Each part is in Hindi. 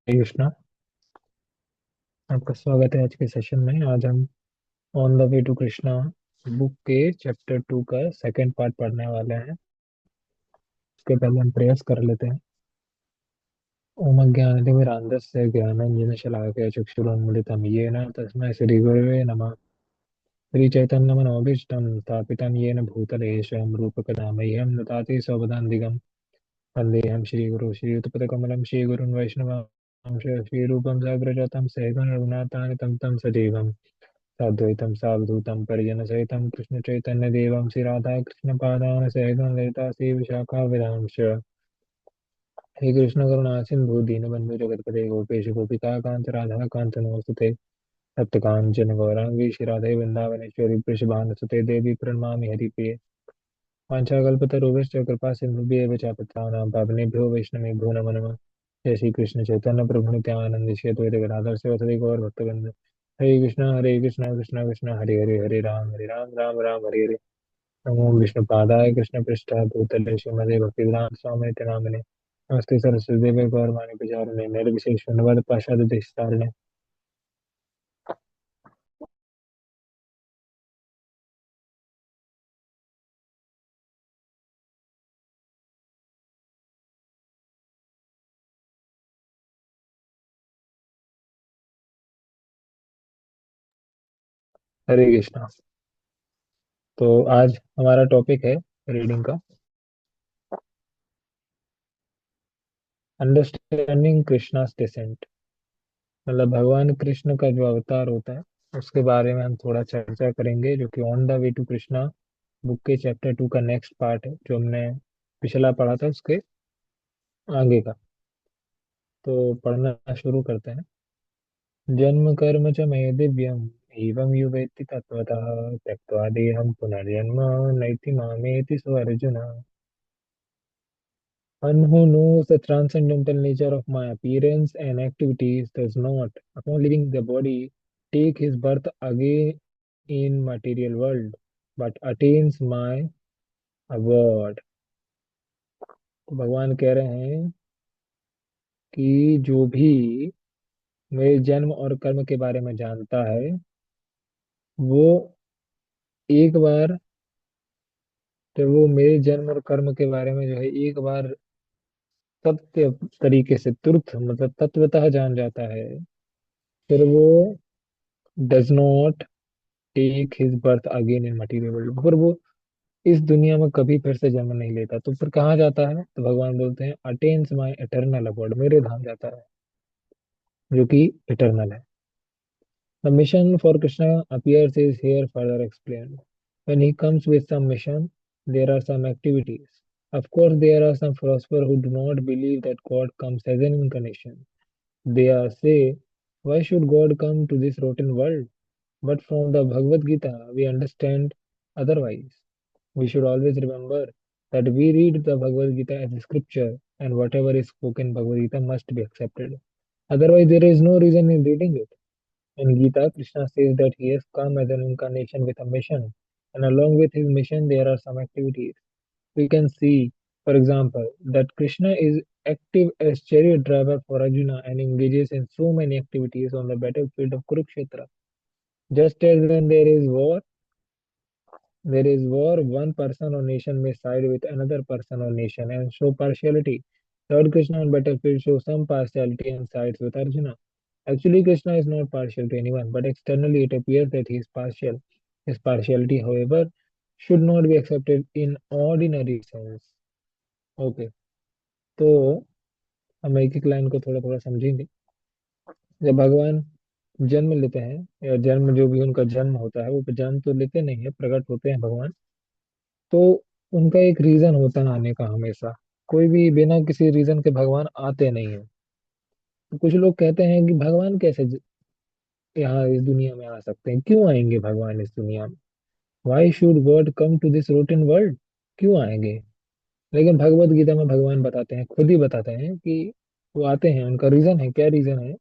कृष्णा। आपका स्वागत है आज के सेशन में। आज हम on the way to Krishna book के चैप्टर 2 का सेकंड पार्ट पढ़ने वाले हैं। उसके पहले हम प्रयास कर लेते हैं। ओम अज्ञानतिमिरान्धस्य ज्ञानाञ्जनशलाकया चक्षुरुन्मिलितं येन तस्मै श्रीगुरवे नमः। श्रीचैतन्यमनोभीष्टं स्थापितं येन भूतले स्वयं रूपकदा मह्यं ददाति स्वपदान्तिकं। वन्देऽहं श्रीगुरो श्रीयुतपदकमलं श्रीगुरुन् वैष्णवांश श्रीरूपं साग्रजातं सहगं रघुनाथान्वितं तं सजीवम् साद्वैतं सावधूतं परिजनसहितं कृष्णचैतन्यदेवं श्रीराधाकृष्णपादान् सहितं ललिता श्रीविशाखाविदांश हे कृष्ण करुणा सिन्धु दीनबन्धु जगत्पते गोपेश गोपिका कान्त राधा कान्त नमोस्तुते सप्तकाञ्चन गौराङ्गी श्रीराधे वृन्दावनेश्वरी वृषभानुसुते देवी प्रणमामि हरिप्रिये वाञ्छाकल्पतरुभ्यश्च कृपा सिन्धुभ्येव च पतितानां पावनेभ्यो वैष्णवेभ्यो नमो नमः। जय श्री कृष्ण चैतन्य प्रभु नित्यानंद श्री अद्वैत गदाधर शिवसदि गौर भक्तवृंद। हरे कृष्ण कृष्ण कृष्ण हरे हरे हरे राम राम राम हरे हरे। नमो विष्णुपादाय कृष्ण पृष्ठाय भूतले श्रीमदे भक्तिवेदांत स्वामी नामिने नमस्ते सरस्वती देवे गौरवाणी प्रचारिणे निर्विशेष शून्यवाद पाशाद देशतारिणे। हरे कृष्णा। तो आज हमारा टॉपिक है रीडिंग का अंडरस्टैंडिंग कृष्णास डिसेंट। मतलब भगवान कृष्ण का जो अवतार होता है उसके बारे में हम थोड़ा चर्चा करेंगे, जो कि on the way to Krishna book के चैप्टर 2 का नेक्स्ट पार्ट है, जो हमने पिछला पढ़ा था उसके आगे का। तो पढ़ना शुरू करते हैं। जन्म कर्म च मे दिव्यम् एवं यो वेत्ति तत्त्वतः त्यक्त्वा देहं पुनर्जन्म नैति मामेति सो Arjun. One who knows the transcendental nature of my appearance and activities does not, upon leaving the body, take his birth again in material world, but attains my award। तो भगवान कह रहे हैं कि जो भी मेरे जन्म और कर्म के बारे में जानता है वो एक बार, तो वो मेरे जन्म और कर्म के बारे में जो है एक बार सत्य तरीके से तुरंत मतलब तत्वतः जान जाता है, फिर वो does not take his birth again in material world. फिर वो इस दुनिया में कभी फिर से जन्म नहीं लेता। तो फिर कहाँ जाता है? तो भगवान बोलते हैं अटेन्स माई एटर्नल अबॉर्ड, मेरे धाम जाता है जो कि इटर्नल है। The mission for Krishna appears is here further explained. When he comes with some mission, there are some activities. Of course, there are some philosophers who do not believe that God comes as an incarnation. They are say, why should God come to this rotten world? But from the Bhagavad Gita, we understand otherwise. We should always remember that we read the Bhagavad Gita as a scripture, and whatever is spoken in Bhagavad Gita must be accepted. Otherwise, there is no reason in reading it. In Gita, Krishna says that he has come as an incarnation with a mission, and along with his mission, there are some activities. We can see, for example, that Krishna is active as chariot driver for Arjuna and engages in so many activities on the battlefield of Kurukshetra. Just as when there is war, one person or nation may side with another person or nation and show partiality. Lord Krishna on battlefield shows some partiality and sides with Arjuna. Actually, Krishna is not partial to anyone, but externally it appears that he is partial. His partiality, however, should not be accepted in ordinary sense. Okay, तो हम एक एक लाइन को थोड़ा थोड़ा समझेंगे। जब भगवान जन्म लेते हैं या जन्म जो भी उनका जन्म होता है, वो जन्म तो लेते नहीं है, प्रकट होते हैं भगवान। तो उनका एक रीजन होता है आने का हमेशा। कोई भी बिना किसी रीजन के भगवान आते नहीं है। तो कुछ लोग कहते हैं कि भगवान कैसे यहाँ इस दुनिया में आ सकते हैं, क्यों आएंगे भगवान इस दुनिया में? Why should God come to this rotten world? क्यों आएंगे? लेकिन भगवत गीता में भगवान बताते हैं, खुद ही बताते हैं कि वो आते हैं। उनका रीजन है, क्या रीजन है?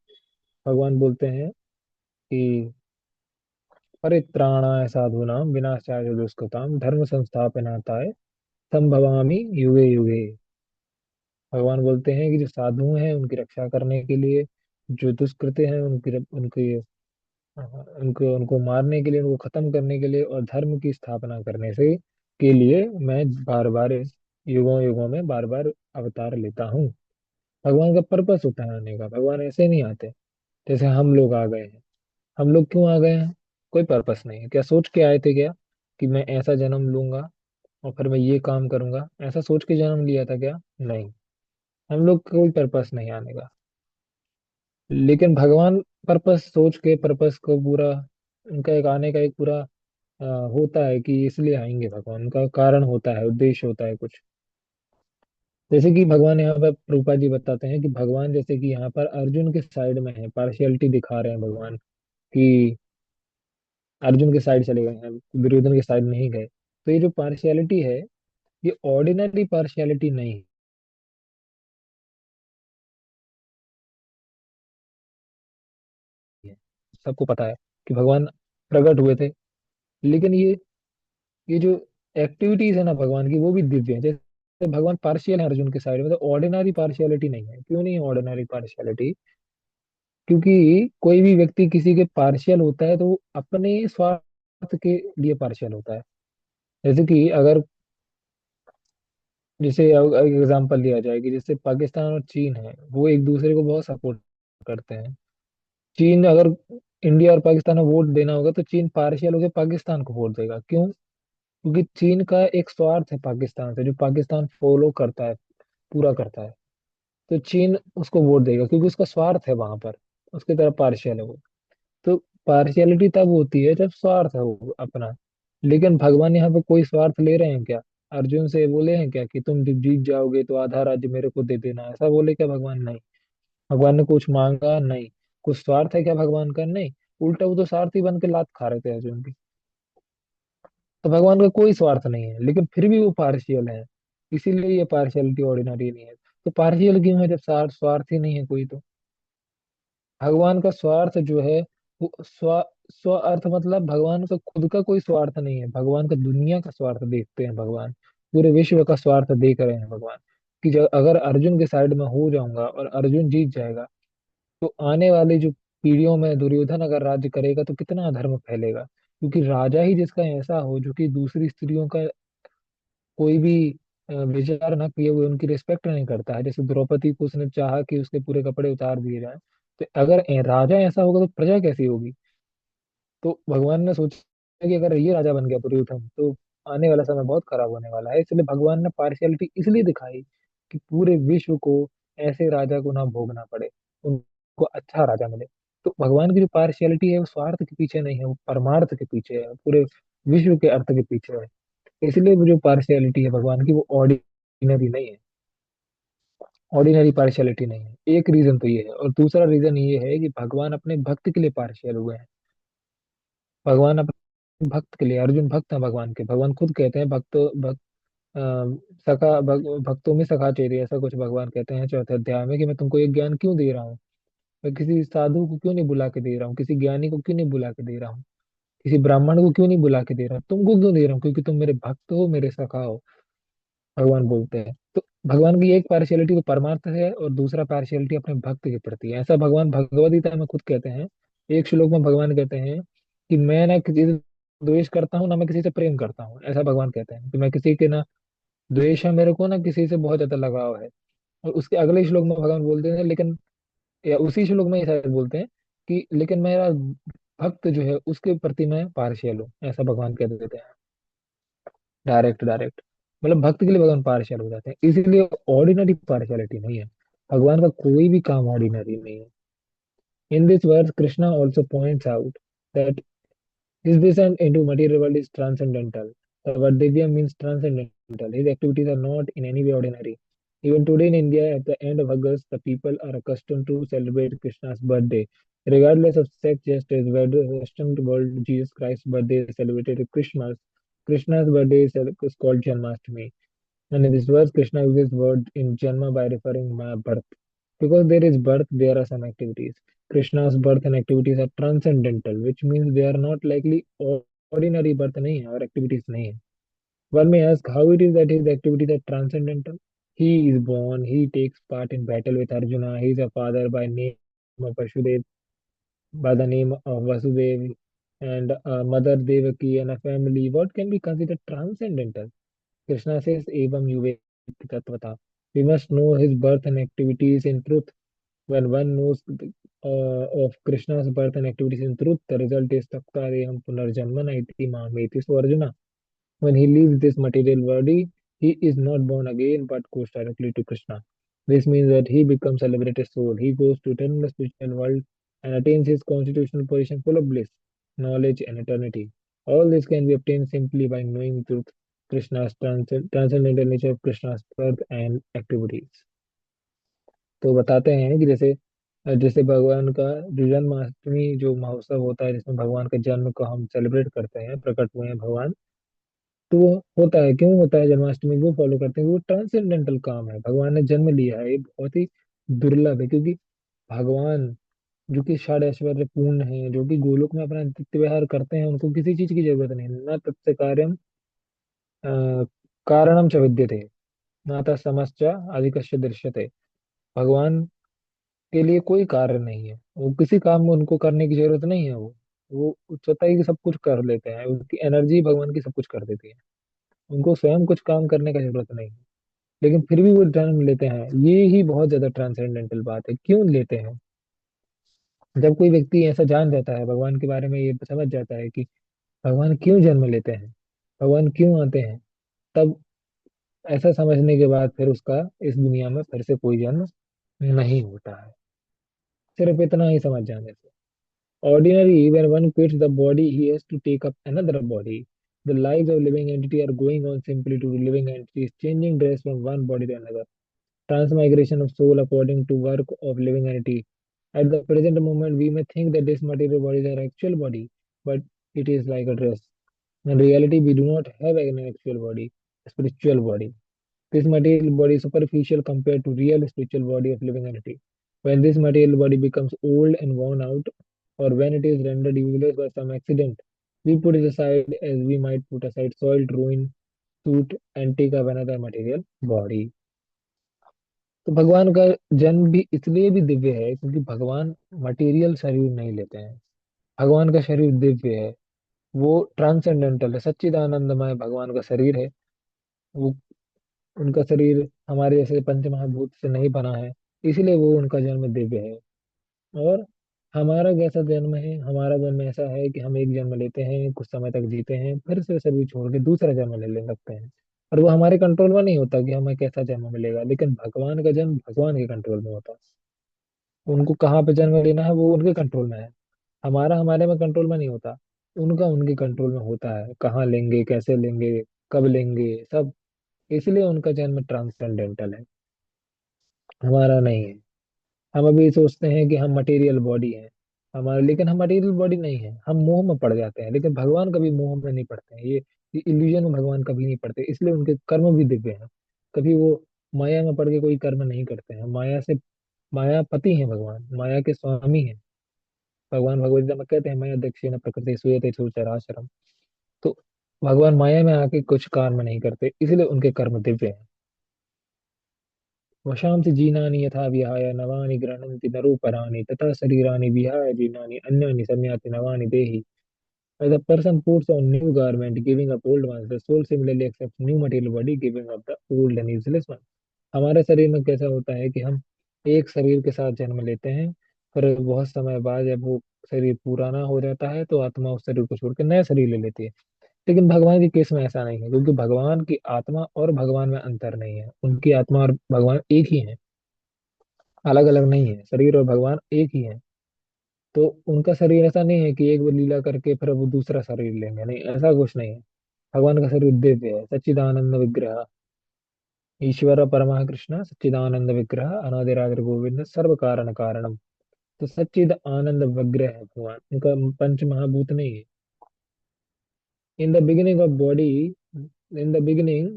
भगवान बोलते हैं कि परित्राणाय साधूनां विनाशाय दुष्कृतां धर्म संस्थापनार्थाय संभवामि युगे युगे। भगवान बोलते हैं कि जो साधु हैं उनकी रक्षा करने के लिए, जो दुष्कृत्य हैं उनकी उनकी उनको उनको मारने के लिए, उनको खत्म करने के लिए और धर्म की स्थापना करने से के लिए मैं बार बार युगों युगों में बार बार अवतार लेता हूँ। भगवान का पर्पस होता है आने का। भगवान ऐसे नहीं आते जैसे हम लोग आ गए हैं। हम लोग क्यों आ गए हैं? कोई पर्पस नहीं है। क्या सोच के आए थे क्या कि मैं ऐसा जन्म लूंगा और फिर मैं ये काम करूंगा? ऐसा सोच के जन्म लिया था क्या? नहीं। हम लोग का कोई पर्पस नहीं आने का। लेकिन भगवान पर्पस सोच के, पर्पस को पूरा, उनका एक आने का एक पूरा होता है कि इसलिए आएंगे भगवान। उनका कारण होता है, उद्देश्य होता है कुछ। जैसे कि भगवान यहाँ पर रूपा जी बताते हैं कि भगवान जैसे कि यहाँ पर अर्जुन के साइड में है, पार्शियलिटी दिखा रहे हैं भगवान कि अर्जुन के साइड चले गए हैं, दुर्योधन के साइड नहीं गए। तो ये जो पार्शियलिटी है, ये ऑर्डिनरी पार्शियलिटी नहीं है। सबको पता है कि भगवान प्रकट हुए थे। लेकिन ये जो एक्टिविटीज है ना भगवान की, वो भी दिव्य है। जैसे भगवान पार्शियल है अर्जुन के साइड में, तो ऑर्डिनरी पार्शियलिटी नहीं है। क्यों नहीं है ऑर्डिनरी पार्शियलिटी? क्योंकि कोई भी व्यक्ति किसी के पार्शियल होता है तो वो अपने स्वार्थ के लिए पार्शियल होता है। जैसे कि अगर, जैसे एग्जांपल लिया जाए कि जैसे पाकिस्तान और चीन है, वो एक दूसरे को बहुत सपोर्ट करते हैं। चीन अगर इंडिया और पाकिस्तान में वोट देना होगा तो चीन पार्शियल होकर पाकिस्तान को वोट देगा। क्यों? क्योंकि चीन का एक स्वार्थ है पाकिस्तान से, जो पाकिस्तान फॉलो करता है, पूरा करता है। तो चीन उसको वोट देगा क्योंकि उसका स्वार्थ है वहां पर, उसकी तरफ पार्शियल है वो। तो पार्शियलिटी तब होती है जब स्वार्थ है वो अपना। लेकिन भगवान यहाँ पे कोई स्वार्थ ले रहे हैं क्या? अर्जुन से बोले हैं क्या कि तुम जब जीत जाओगे तो आधा राज्य मेरे को दे देना? ऐसा बोले क्या भगवान? नहीं। भगवान ने कुछ मांगा? नहीं। कुछ स्वार्थ है क्या भगवान का? नहीं। उल्टा वो तो स्वार्थी बन के लात खा रहे थे अर्जुन की। तो भगवान का कोई स्वार्थ नहीं है, लेकिन फिर भी वो पार्शियल है। इसीलिए ये पार्शियलिटी ऑर्डिनरी नहीं है। तो पार्शियल क्यों है जब स्वार्थ ही नहीं है कोई? तो भगवान का स्वार्थ जो है वो स्व अर्थ, मतलब भगवान का खुद का कोई स्वार्थ नहीं है। भगवान का दुनिया का स्वार्थ देखते हैं भगवान। पूरे विश्व का स्वार्थ देख रहे हैं भगवान कि जब अगर अर्जुन के साइड में हो जाऊंगा और अर्जुन जीत जाएगा, तो आने वाली जो पीढ़ियों में दुर्योधन अगर राज्य करेगा तो कितना अधर्म फैलेगा। क्योंकि राजा ही जिसका ऐसा हो जो कि दूसरी स्त्रियों का कोई भी विचार ना किए हुए उनकी रिस्पेक्ट नहीं करता है। जैसे द्रौपदी को उसने चाहा कि उसके पूरे कपड़े उतार दिए जाएं। तो अगर राजा ऐसा होगा तो प्रजा कैसी होगी? तो भगवान ने सोचा कि अगर ये राजा बन गया दुर्योधन, तो आने वाला समय बहुत खराब होने वाला है। इसलिए भगवान ने पार्शियलिटी इसलिए दिखाई कि पूरे विश्व को ऐसे राजा को ना भोगना पड़े, उनको अच्छा राजा मिले। तो भगवान की जो पार्शियलिटी है वो स्वार्थ के पीछे नहीं है, वो परमार्थ के पीछे है, पूरे विश्व के अर्थ के पीछे है। इसलिए वो जो पार्शियलिटी है भगवान की, वो ऑर्डिनरी नहीं है। ऑर्डिनरी पार्शियलिटी नहीं है। एक रीजन तो ये है, और दूसरा रीजन ये है कि भगवान अपने भक्त के लिए पार्शियल हुए हैं। भगवान अपने भक्त के लिए, अर्जुन भक्त है भगवान के। भगवान खुद कहते हैं भक्त भक्तों में सखा चेरी, ऐसा कुछ भगवान कहते हैं चौथे अध्याय में कि मैं तुमको एक ज्ञान क्यों दे रहा हूँ। मैं किसी साधु को क्यों नहीं बुला के दे रहा हूँ, किसी ज्ञानी को क्यों नहीं बुला के दे रहा हूँ, किसी ब्राह्मण को क्यों नहीं बुला के दे रहा हूँ, तुमको क्यों दे रहा हूँ? क्योंकि तुम मेरे भक्त हो, मेरे सखा हो, भगवान बोलते हैं। तो भगवान की एक पार्शियलिटी तो परमार्थ है और दूसरा पार्शियलिटी अपने भक्त के प्रति है। ऐसा भगवान भगवद गीता में खुद कहते हैं। एक श्लोक में भगवान कहते हैं कि मैं ना किसी से द्वेष करता हूँ, ना मैं किसी से प्रेम करता हूँ। ऐसा भगवान कहते हैं कि मैं किसी के ना द्वेष है मेरे को, ना किसी से बहुत ज्यादा लगाव है। और उसके अगले श्लोक में भगवान बोलते हैं, लेकिन या उसी श्लोक में ये शायद बोलते हैं कि लेकिन मेरा भक्त जो है उसके प्रति मैं पार्शियल हूँ। ऐसा भगवान कह देते हैं, डायरेक्ट डायरेक्ट। मतलब भक्त के लिए भगवान पार्शियल हो जाते हैं। इसीलिए ऑर्डिनरी पार्शियलिटी नहीं है। भगवान का कोई भी काम ऑर्डिनरी नहीं है। In this verse Krishna also points out that his descent into material world is transcendental. The word Divya means transcendental. His activities are not in any way ordinary. Even today in India, at the end of August, the people are accustomed to celebrate Krishna's birthday. Regardless of sex, just as Western world, Jesus Christ's birthday is celebrated at Christmas. Krishna's birthday is called Janmashtami. And in this verse, Krishna uses word in Janma by referring to birth. Because there is birth, there are some activities. Krishna's birth and activities are transcendental, which means they are not likely ordinary birth नहीं है और activities नहीं है. One may ask how it is that his activities are transcendental. He is born, he takes part in battle with Arjuna, he is a father by name of Vasudeva, by the name of Vasudev, and a mother Devaki and a family. What can be considered transcendental? Krishna says, Evam Yuvetti Tatvata. We must know his birth and activities in truth. When one knows of Krishna's birth and activities in truth, the result is Taktareham Punarjanmana iti Mameti. So Arjuna, when he leaves this material body, he is not born again but goes directly to Krishna. This means that he becomes a liberated soul. He goes to eternal spiritual world and attains his constitutional position full of bliss, knowledge, and eternity. All this can be obtained simply by knowing truth, Krishna's transcendental nature of Krishna's birth and activities. तो बताते हैं कि जैसे भगवान का जो जन्माष्टमी जो महोत्सव होता है जिसमें भगवान के जन्म को हम सेलिब्रेट करते हैं, प्रकट हुए हैं भगवान। तो वो होता है, क्यों होता है जन्माष्टमी, वो फॉलो करते हैं, वो ट्रांसेंडेंटल काम है, भगवान ने जन्म लिया है, ये बहुत ही दुर्लभ है, क्योंकि भगवान जो कि षड ऐश्वर्य पूर्ण है, जो कि गोलोक में अपना नित्य व्यवहार करते हैं, उनको किसी चीज की जरूरत नहीं, न तत्स्य कार्यम अ, कारणम च विद्यते, न तत्समश्च अधिकस्य दृश्यते। भगवान के लिए कोई कार्य नहीं है, वो किसी काम में उनको करने की जरूरत नहीं है, वो स्वतः ही सब कुछ कर लेते हैं, उनकी एनर्जी भगवान की सब कुछ कर देती है, उनको स्वयं कुछ काम करने का जरूरत नहीं है, लेकिन फिर भी वो जन्म लेते हैं। ये ही बहुत ज्यादा ट्रांसेंडेंटल बात है, क्यों लेते हैं? जब कोई व्यक्ति ऐसा जान जाता है भगवान के बारे में, ये समझ जाता है कि भगवान क्यों जन्म लेते हैं, भगवान क्यों आते हैं, तब ऐसा समझने के बाद फिर उसका इस दुनिया में फिर से कोई जन्म नहीं होता है, सिर्फ इतना ही समझ जाने से। Ordinarily, when one quits the body, he has to take up another body. The lives of living entity are going on simply to living entities, changing dress from one body to another. Transmigration of soul according to work of living entity. At the present moment, we may think that this material body is our actual body, but it is like a dress. In reality, we do not have an actual body, a spiritual body. This material body is superficial compared to real spiritual body of living entity. When this material body becomes old and worn out, or when it is rendered useless by some accident, we put it aside as we might put aside soiled, ruined suit and take up another material body. तो भगवान का जन्म भी इसलिए भी दिव्य है क्योंकि भगवान मटेरियल शरीर नहीं लेते हैं। भगवान का शरीर दिव्य है, वो ट्रांसेंडेंटल है, सच्चिदानंदमय भगवान का शरीर है। वो उनका शरीर हमारे जैसे पंच महाभूत से नहीं बना है, इसीलिए वो उनका जन्म दिव्य है। और हमारा कैसा जन्म है, हमारा जन्म ऐसा है कि हम एक जन्म लेते हैं, कुछ समय तक जीते हैं, फिर से शरीर छोड़ के दूसरा जन्म ले लगते हैं, और वो हमारे कंट्रोल में नहीं होता कि हमें कैसा जन्म मिलेगा। लेकिन भगवान का जन्म भगवान के कंट्रोल में होता है, उनको कहाँ पे जन्म लेना है वो उनके कंट्रोल में है। हमारा हमारे में कंट्रोल में नहीं होता, उनका उनके कंट्रोल में होता है, कहाँ लेंगे, कैसे लेंगे, कब लेंगे, सब। इसलिए उनका जन्म ट्रांससेंडेंटल है, हमारा नहीं है। हम अभी सोचते हैं कि हम मटेरियल बॉडी है हमारा, लेकिन हम मटेरियल बॉडी नहीं है, हम मोह में पड़ जाते हैं, लेकिन भगवान कभी मोह में नहीं पड़ते हैं, ये इल्यूजन में भगवान कभी नहीं पड़ते, इसलिए उनके कर्म भी दिव्य हैं। कभी वो माया में पड़ के कोई कर्म नहीं करते हैं, मायापति हैं भगवान, माया के स्वामी हैं। भगवान भगवद गीता में कहते हैं, माया दक्षिण प्रकृति सूयते चराचरम। तो भगवान माया में आके कुछ कर्म नहीं करते, इसलिए उनके कर्म दिव्य हैं। वशांसि जीर्णानि यथा विहाय नवानि गृह्णन्ति नरोपराणि तथा शरीराणि विहाय जीर्णानि अन्यानि संयाति नवानि देहि. As a person puts on new garment, giving up old ones, the soul similarly accepts new material body, giving up the old and useless one. हमारे शरीर में कैसा होता है कि हम एक शरीर के साथ जन्म लेते हैं, फिर बहुत समय बाद जब वो शरीर पुराना हो जाता है तो आत्मा उस शरीर को छोड़ के नया शरीर ले लेती है। लेकिन भगवान के केस में ऐसा नहीं है, क्योंकि भगवान की आत्मा और भगवान में अंतर नहीं है, उनकी आत्मा और भगवान एक ही है, अलग अलग नहीं है, शरीर और भगवान एक ही है। तो उनका शरीर ऐसा नहीं है कि एक बार लीला करके फिर वो दूसरा शरीर लेंगे, नहीं, ऐसा कुछ नहीं है। भगवान का शरीर दिव्य है, सच्चिदानंद विग्रह, ईश्वर परमः कृष्ण सच्चिदानंद विग्रह अनादिरादिर गोविंद सर्व कारण कारणम। तो सच्चिद आनंद विग्रह है भगवान, उनका पंच महाभूत नहीं है। In the beginning of body, in the beginning,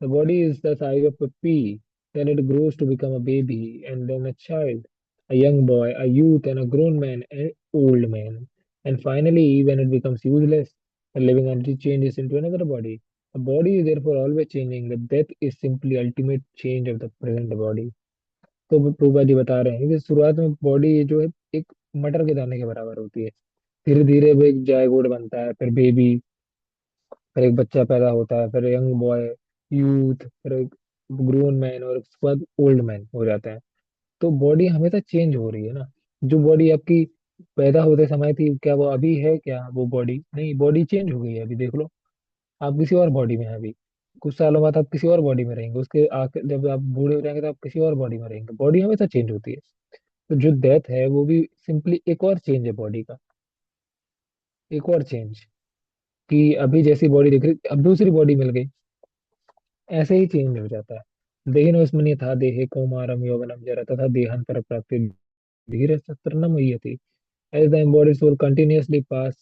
the body is the size of a pea. Then it grows to become a baby, and then a child, a young boy, a youth, and a grown man, and old man. And finally, when it becomes useless, the living entity changes into another body. Body is therefore always changing. The death is simply ultimate change of the present body. तो प्रभुपा जी बता रहे हैं कि शुरुआत में बॉडी जो है एक मटर के दाने के बराबर होती है। धीरे धीरे वो एक जायगोट बनता है, फिर बेबी, फिर एक बच्चा पैदा होता है, फिर यंग बॉय, यूथ, फिर एक ग्रोन मैन, और उसके बाद ओल्ड मैन हो जाता है। तो बॉडी हमेशा चेंज हो रही है ना। जो बॉडी आपकी पैदा होते समय थी, क्या वो अभी है? क्या वो बॉडी नहीं, बॉडी चेंज हो गई है। अभी देख लो, आप किसी और बॉडी में हैं अभी। कुछ सालों बाद आप किसी और बॉडी में रहेंगे, उसके आखिर जब आप बूढ़े हो जाएंगे तो आप किसी और बॉडी में रहेंगे। बॉडी हमेशा चेंज होती है। तो जो डेथ है वो भी सिंपली एक और चेंज है बॉडी का, एक और चेंज। कि अभी जैसी बॉडी दिख रही, अब दूसरी बॉडी मिल गई, ऐसे ही चेंज हो जाता है। देहिनोस्मिनी था देहे कौमारम यौवनम जरा तथा देहांतर प्राप्ति धीरे सत्तरनम हुयति। As the embodied soul continuously pass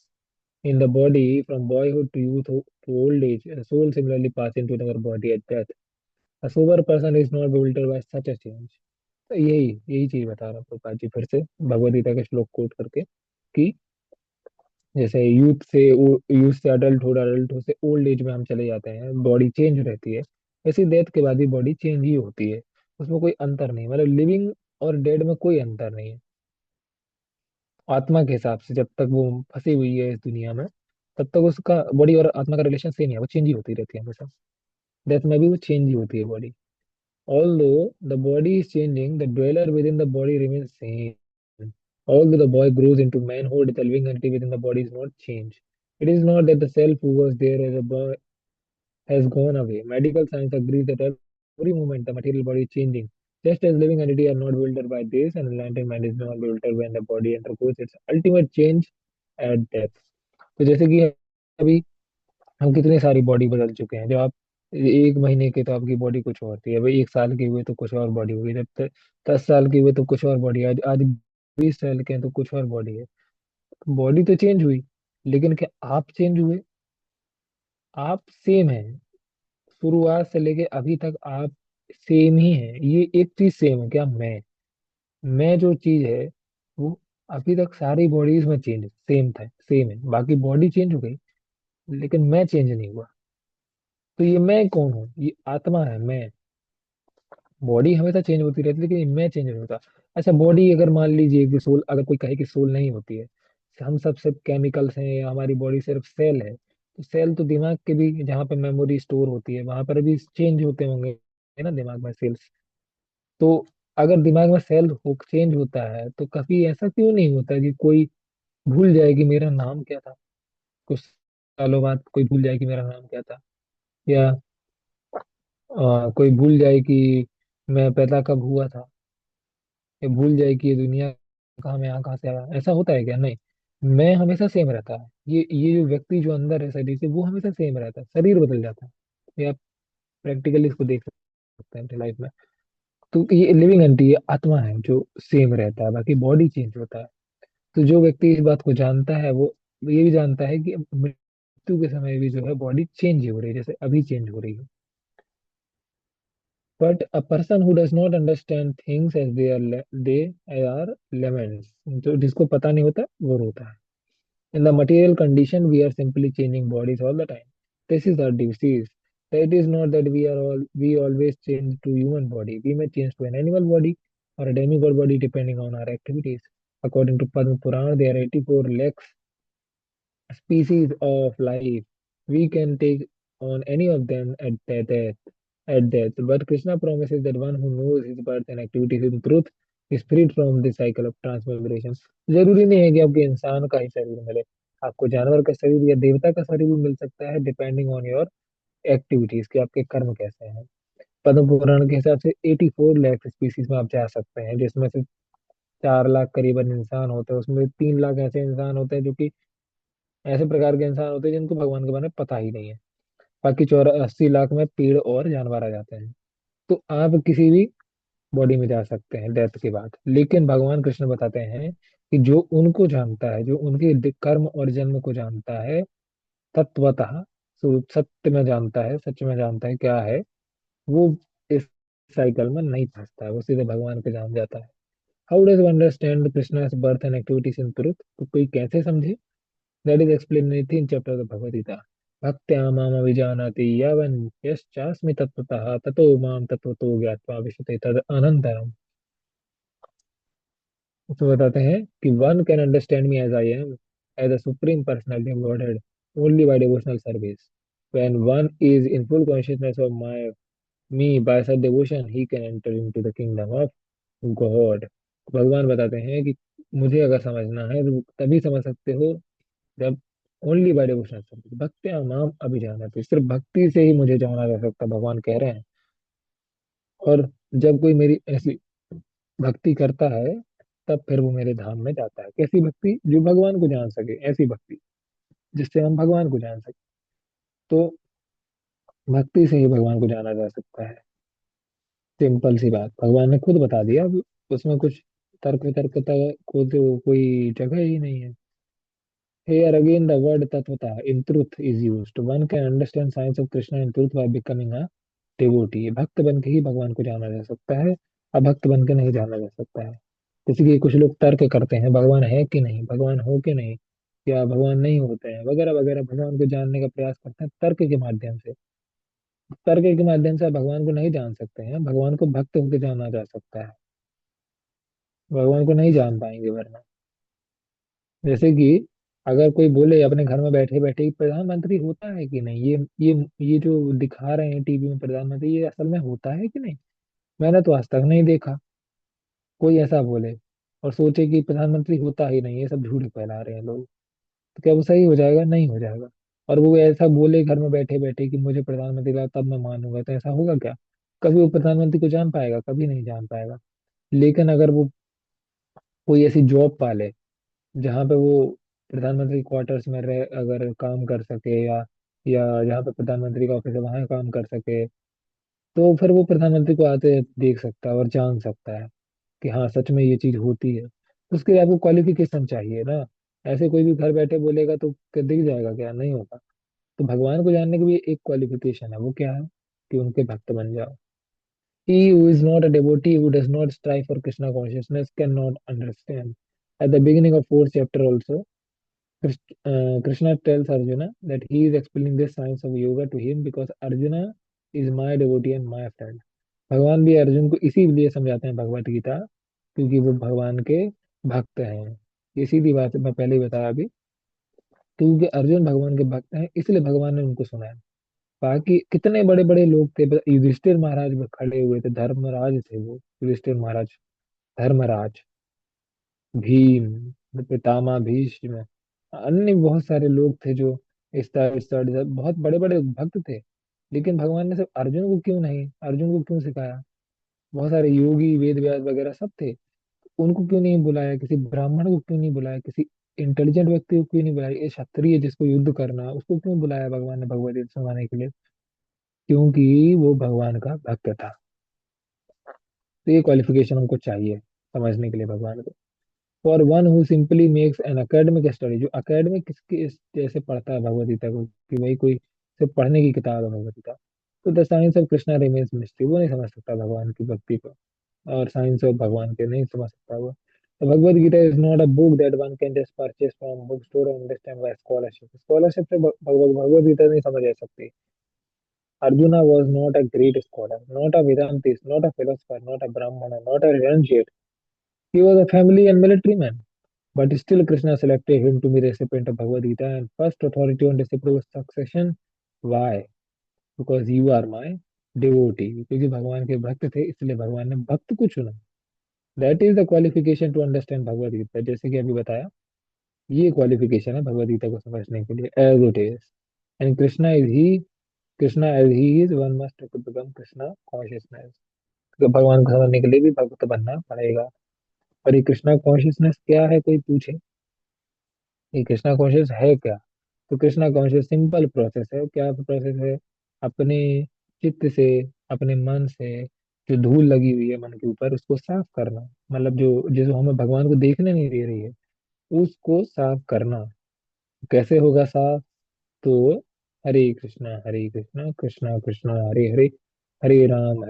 in the body from boyhood to youth to old age, the soul similarly pass into another body at death. A sober person is not bewildered by such a change. तो यही यही चीज बता रहा हूँ प्रभुपाद जी फिर से भगवद गीता के श्लोक कोट करके, कि जैसे यूथ से अडल्टहुड, अडल्टहुड से ओल्ड एज में हम चले जाते हैं, बॉडी चेंज रहती है। वैसे डेथ के बाद भी बॉडी चेंज ही होती है। उसमें कोई अंतर नहीं, मतलब लिविंग और डेड में कोई अंतर नहीं है। आत्मा के हिसाब से जब तक वो फंसी हुई है इस दुनिया में, तब तक उसका बॉडी और आत्मा का रिलेशन सेम ही है, वो चेंज ही होती रहती है हमेशा। डेथ में भी वो चेंज ही होती है body. Although the body is changing, the dweller within the body remains same. Although the boy grows into manhood, the living entity within the body is not changed. It is not that the self who was there as a boy has gone away. Medical science agrees that every moment the material body is changing. Just as living entity are not bewildered by this, and enlightened mind is not bewildered when the body undergoes its ultimate change at death. तो जैसे कि अभी हम कितनी सारी बॉडी बदल चुके हैं। जब आप 1 महीने के तो आपकी बॉडी कुछ और थी, अभी 1 साल के हुए तो कुछ और बॉडी हुई, जब तक 10 साल के हुए तो कुछ और बॉडी, आज आज 20 साल के हैं तो कुछ और बॉडी है। बॉडी तो चेंज हुई, लेकिन क्या आप चेंज हुए? आप सेम है। शुरुआत से लेके अभी तक आप सेम ही है। ये एक चीज सेम है, क्या? मैं जो चीज है वो अभी तक सारी बॉडीज में चेंज सेम था, सेम है। बाकी बॉडी चेंज हो गई, लेकिन मैं चेंज नहीं हुआ। तो ये मैं कौन हूँ? ये आत्मा है, मैं। बॉडी हमेशा चेंज होती रहती है, लेकिन ये मैं चेंज नहीं होता। अच्छा, बॉडी अगर मान लीजिए कि सोल, अगर कोई कहे कि सोल नहीं होती है, हम सब सिर्फ केमिकल्स हैं, या हमारी बॉडी सिर्फ सेल है, तो सेल तो दिमाग के भी, जहाँ पे मेमोरी स्टोर होती है वहां पर भी चेंज होते होंगे, है ना, दिमाग में सेल्स। तो अगर दिमाग में सेल हो चेंज होता है, तो कभी ऐसा क्यों नहीं होता कि कोई भूल जाए कि मेरा नाम क्या था? कुछ सालों बाद कोई भूल जाए कि मेरा नाम क्या था, या कोई भूल जाए कि मैं पैदा कब हुआ था, या भूल जाए कि ये दुनिया कहाँ, मैं यहाँ कहाँ से आया। ऐसा होता है क्या? नहीं। मैं हमेशा सेम रहता है। ये जो व्यक्ति जो अंदर है शरीर के, वो हमेशा सेम रहता है, शरीर बदल जाता है। ये आप प्रैक्टिकली इसको देख सकते हैं अपनी लाइफ में। तो ये लिविंग एंटिटी, ये आत्मा है जो सेम रहता है, बाकी बॉडी चेंज होता है। तो जो व्यक्ति इस बात को जानता है, वो ये भी जानता है कि मृत्यु के समय भी जो है बॉडी चेंज हो रही है, जैसे अभी चेंज हो रही है। But a person who does not understand things as they are laments, जो जिसको पता नहीं होता वो रोता है। In the material condition, we are simply changing bodies all the time. This is our disease. It is not that we always change to human body. We may change to an animal body or a demigod body depending on our activities. According to Padma Purana, there are 84 lakhs species of life. We can take on any of them at death. But Krishna promises that one who knows his birth and activities in truth is freed from this cycle of transmigration. जरूरी नहीं है कि आपके इंसान का ही शरीर मिले, आपको जानवर का शरीर या देवता का शरीर भी मिल सकता है, डिपेंडिंग ऑन योर एक्टिविटीज, कि आपके कर्म कैसे हैं। पद्म पुराण के हिसाब से 84 लाख स्पीसीज में आप जा सकते हैं, जिसमें से 4 लाख करीबन इंसान होते हैं, उसमें 3 लाख ऐसे इंसान होते हैं जो कि ऐसे प्रकार के इंसान होते हैं जिनको भगवान के बारे में पता ही नहीं है। बाकी 84 लाख में पेड़ और जानवर आ जाते हैं। तो आप किसी भी बॉडी में जा सकते हैं डेथ के बाद, लेकिन भगवान कृष्ण बताते हैं कि जो उनको जानता है, जो उनके कर्म और जन्म को जानता है तत्वतः, सत्य में जानता है, सच में जानता है क्या है, वो इस साइकिल में नहीं फंसता है, वो सीधे भगवान के जान जाता है। How does understand Krishna's birth and activities in truth? तो कोई कैसे समझे? That is explain in chapter of Bhagavad Gita. भक्त्या मामभिजानाति यावन् यश्चास्मि तत्त्वतः ततो मां तत्त्वतो ज्ञात्वा विशते तद अनंतरम। उसमें बताते हैं कि one can understand me as I am, as a supreme personality of Godhead, only by devotional service. When one is in full consciousness of my me by such devotion he can enter into the kingdom of God. भगवान बताते हैं कि मुझे अगर समझना है तो तभी समझ सकते हो जब ओनली बाय डिवोशनल सर्विस, भक्त्या माम अभिजानाति, सिर्फ भक्ति से ही मुझे जाना जा सकता, भगवान कह रहे हैं। और जब कोई मेरी ऐसी भक्ति करता है तब फिर वो मेरे धाम में जाता है। कैसी भक्ति? जो भगवान को जान सके, ऐसी भक्ति जिससे हम भगवान को जान सके। तो भक्ति से ही भगवान को जाना जा सकता है। सिंपल सी बात, भगवान ने खुद बता दिया। अब उसमें कुछ तर्क वितर्क को तो कोई जगह ही नहीं है। Here again the word tatvata in truth is used. One can understand science of Krishna in truth by becoming a devotee. भक्त बन के ही भगवान को जाना जा सकता है, अभक्त बन के नहीं जाना जा सकता है। जैसे कि कुछ लोग तर्क करते हैं भगवान है कि नहीं, भगवान हो कि नहीं, या भगवान नहीं होते हैं, वगैरह वगैरह, भगवान को जानने का प्रयास करते हैं तर्क के माध्यम से। तर्क के माध्यम से आप भगवान को नहीं जान सकते हैं, भगवान को भक्त होकर जाना जा सकता है। भगवान को नहीं जान पाएंगे वरना। जैसे कि अगर कोई बोले अपने घर में बैठे बैठे प्रधानमंत्री होता है कि नहीं, ये जो दिखा रहे हैं टीवी में प्रधानमंत्री, ये असल में होता है कि नहीं, मैंने तो आज तक नहीं देखा। कोई ऐसा बोले और सोचे कि प्रधानमंत्री होता ही नहीं, ये सब झूठ फैला रहे हैं लोग, तो क्या वो सही हो जाएगा? नहीं हो जाएगा। और वो ऐसा बोले घर में बैठे बैठे कि मुझे प्रधानमंत्री लगा तब मैं मानूंगा, तो ऐसा होगा क्या? कभी वो प्रधानमंत्री को जान पाएगा? कभी नहीं जान पाएगा। लेकिन अगर वो कोई ऐसी जॉब पाले जहाँ पे वो प्रधानमंत्री क्वार्टर्स में रह अगर काम कर सके, या जहाँ पे प्रधानमंत्री का ऑफिस है वहां काम कर सके, तो फिर वो प्रधानमंत्री को आते देख सकता है और जान सकता है कि हाँ सच में ये चीज होती है। तो उसके लिए आपको क्वालिफिकेशन चाहिए ना। ऐसे कोई भी घर बैठे बोलेगा तो क्या दिख जाएगा? क्या नहीं होगा। तो भगवान को जानने की भी एक क्वालिफिकेशन है, वो क्या है? कि उनके भक्त बन जाओ। He who is not a devotee, who does not strive for Krishna consciousness, cannot understand. At the beginning of fourth chapter also, Krishna tells Arjuna that he is explaining this science of yoga to him because Arjuna is my devotee and my friend. भगवान भी अर्जुन को इसीलिए समझाते हैं भगवत गीता, क्योंकि वो भगवान के भक्त हैं। ये सीधी बात है, मैं पहले ही बताया अभी। क्योंकि अर्जुन भगवान के भक्त हैं इसलिए भगवान ने उनको सुनाया। बाकी कितने बड़े बड़े लोग थे, युधिष्ठिर महाराज में खड़े हुए थे, धर्मराज थे वो युधिष्ठिर महाराज, धर्मराज, भीम, पितामह भीष्म, अन्य बहुत सारे लोग थे जो इस तरह बहुत बड़े बड़े भक्त थे। लेकिन भगवान ने सिर्फ अर्जुन को क्यों नहीं, अर्जुन को क्यों सिखाया? बहुत सारे योगी वेद व्यास वगैरह सब थे, उनको क्यों नहीं बुलाया? किसी ब्राह्मण को क्यों नहीं बुलाया? किसी इंटेलिजेंट व्यक्ति को क्यों नहीं बुलाया? ये क्षत्रिय जिसको युद्ध करना उसको क्यों बुलाया भगवान ने भगवद गीता सुनाने के लिए? क्योंकि वो भगवान का भक्त था। तो ये क्वालिफिकेशन हमको चाहिए समझने के लिए भगवान को। For one who simply makes an academic study, जो अकेडमिक किसके जैसे पढ़ता है भगवद गीता को कि भाई कोई सिर्फ पढ़ने की किताब है भगवद गीता, तो the science of Krishna remains mystery, वो नहीं समझ सकता भगवान की भक्ति को, और साइंस ऑफ भगवान के नहीं समझ सकता वो। The Bhagavad Gita is not a book that one can just purchase from bookstore and understand by scholarship. Scholarship से भगवद गीता नहीं समझ आ सकती। Arjuna was not a great scholar, not a Vedantist, not a philosopher, not a Brahmana, not a renunciate. He was a family and military man. But still Krishna selected him to be recipient of Bhagavad Gita and first authority on disciple succession. Why? Because you are my devotee. क्योंकि भगवान के भक्त थे इसलिए भगवान ने भक्त को चुना। That is the qualification to understand Bhagavad Gita. जैसे कि अभी बताया, ये क्वालिफिकेशन है भगवद गीता को समझने के लिए, as it is. And Krishna as he is one must become Krishna consciousness. तो भगवान को समझने के लिए भी भक्त बनना पड़ेगा। और ये कृष्णा कॉन्शियसनेस क्या है, कोई पूछे ये कृष्णा कॉन्शियस है क्या? तो कृष्णा कॉन्शियस सिंपल प्रोसेस है। क्या प्रोसेस है? अपने चित्त से, अपने मन से जो धूल लगी हुई है मन के ऊपर उसको साफ करना, मतलब जो हमें भगवान को देखने नहीं दे रही है उसको साफ करना। कैसे होगा साफ? तो हरे कृष्णा कृष्णा कृष्णा हरे हरे, हरे राम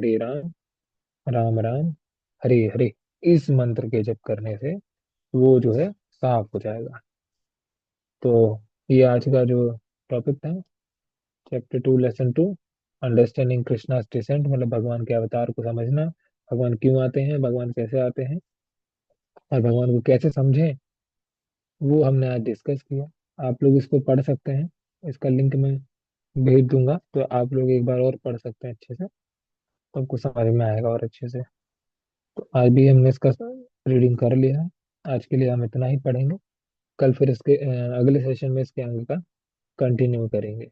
राम राम हरे हरे, इस मंत्र के जप करने से वो जो है साफ हो जाएगा। तो ये आज का जो टॉपिक था, chapter 2 lesson 2, understanding Krishna's descent, मतलब भगवान के अवतार को समझना, भगवान क्यों आते हैं, भगवान कैसे आते हैं, और भगवान को कैसे समझें, वो हमने आज डिस्कस किया। आप लोग इसको पढ़ सकते हैं, इसका लिंक मैं भेज दूंगा, तो आप लोग एक बार और पढ़ सकते हैं अच्छे से, तो आपको समझ में आएगा और अच्छे से। तो आज भी हमने इसका रीडिंग कर लिया है। आज के लिए हम इतना ही पढ़ेंगे। कल फिर इसके अगले सेशन में इसके अंग का कंटिन्यू करेंगे।